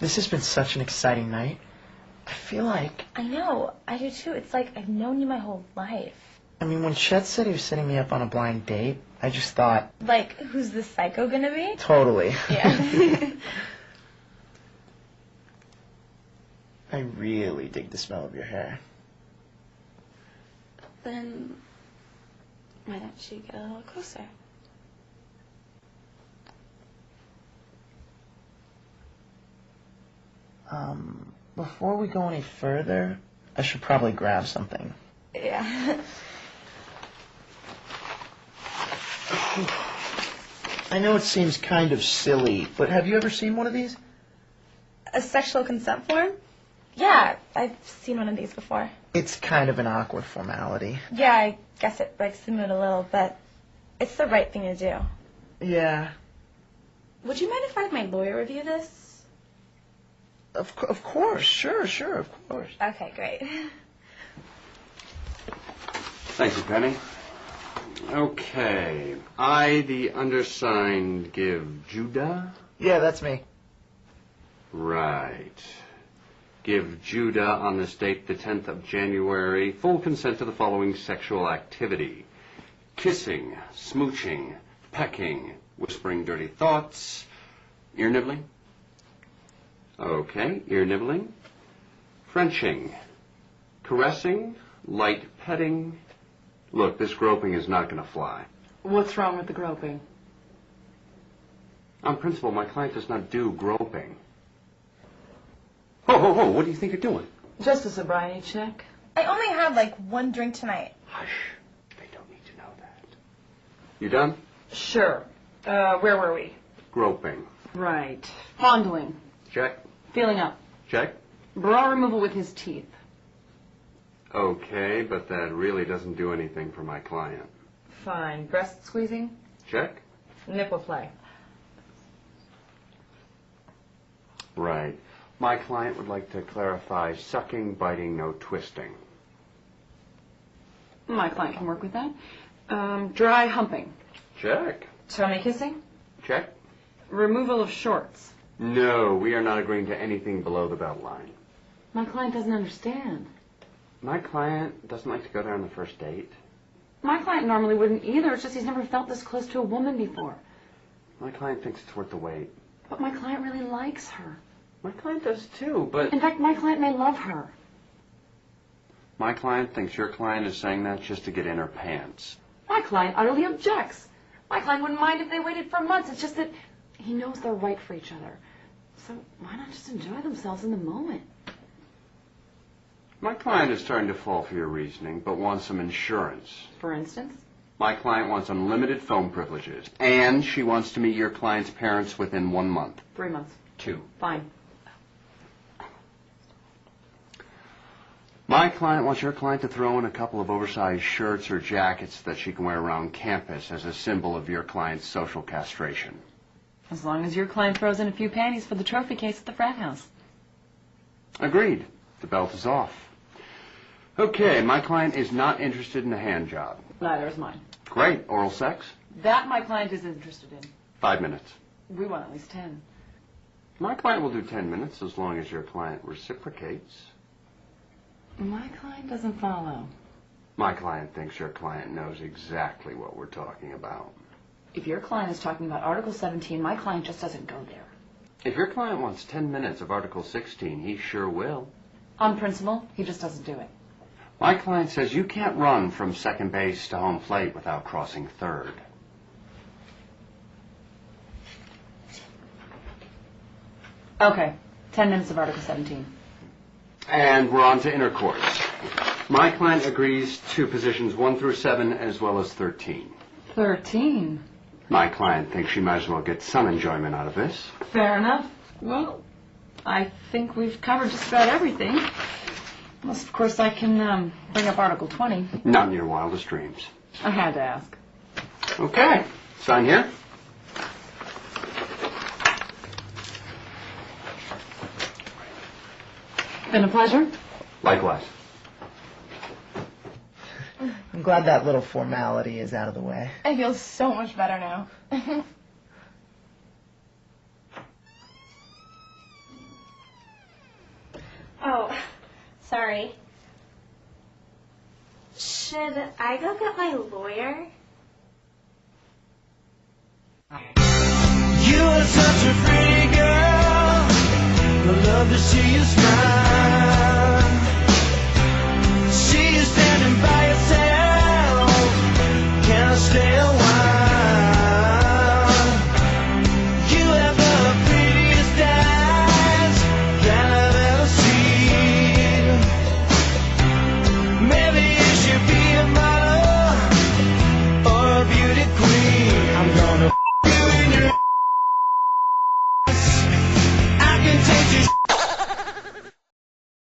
This has been such an exciting night. I feel like... I know. I do too. It's like I've known you my whole life. I mean, when Chet said he was setting me up on a blind date, I just thought... Like, who's this psycho gonna be? Totally. Yeah. I really dig the smell of your hair. Then why don't you get a little closer? Before we go any further, I should probably grab something. Yeah. I know it seems kind of silly, but have you ever seen one of these? A sexual consent form? Yeah, I've seen one of these before. It's kind of an awkward formality. Yeah, I guess it breaks the mood a little, but it's the right thing to do. Yeah. Would you mind if I had my lawyer review this? Of course, sure, of course. Okay, great. Thank you, Penny. Okay. I, the undersigned, give Judah? Yeah, that's me. Right. Give Judah on this date, the 10th of January, full consent to the following sexual activity: kissing, smooching, pecking, whispering dirty thoughts, ear nibbling. Okay, ear nibbling, Frenching, caressing, light petting. Look, this groping is not going to fly. What's wrong with the groping? On principle, my client does not do groping. Ho, what do you think you're doing? Just a sobriety check. I only had like one drink tonight. Hush. They don't need to know that. You done? Sure. Where were we? Groping. Right. Fondling. Check. Feeling up. Check. Bra removal with his teeth. Okay, but that really doesn't do anything for my client. Fine. Breast squeezing. Check. Nipple play. Right. My client would like to clarify sucking, biting, no twisting. My client can work with that. Dry humping. Check. Tummy kissing. Check. Removal of shorts. No, we are not agreeing to anything below the belt line. My client doesn't understand. My client doesn't like to go there on the first date. My client normally wouldn't either. It's just he's never felt this close to a woman before. My client thinks it's worth the wait. But my client really likes her. My client does too, but... In fact, my client may love her. My client thinks your client is saying that just to get in her pants. My client utterly objects. My client wouldn't mind if they waited for months. It's just that he knows they're right for each other. So why not just enjoy themselves in the moment? My client is starting to fall for your reasoning, but wants some insurance. For instance? My client wants unlimited phone privileges, and she wants to meet your client's parents within 1 month. 3 months. 2. Fine. My client wants your client to throw in a couple of oversized shirts or jackets that she can wear around campus as a symbol of your client's social castration. As long as your client throws in a few panties for the trophy case at the frat house. Agreed. The belt is off. Okay, my client is not interested in a hand job. Neither is mine. Great. Oral sex? That my client is interested in. 5 minutes. We want at least 10. My client will do 10 minutes as long as your client reciprocates. My client doesn't follow. My client thinks your client knows exactly what we're talking about. If your client is talking about Article 17, my client just doesn't go there. If your client wants 10 minutes of Article 16, he sure will. On principle, he just doesn't do it. My client says you can't run from second base to home plate without crossing third. Okay, 10 minutes of Article 17. And we're on to intercourse. My client agrees to positions 1 through 7 as well as 13. 13? My client thinks she might as well get some enjoyment out of this. Fair enough. Well, I think we've covered just about everything. Unless, of course, I can bring up Article 20. Not in your wildest dreams. I had to ask. Okay. Sign here. been a pleasure. Likewise. I'm glad that little formality is out of the way. I feel so much better now. Oh, sorry. Should I go get my lawyer? You are such a pretty girl. I love to see you smile.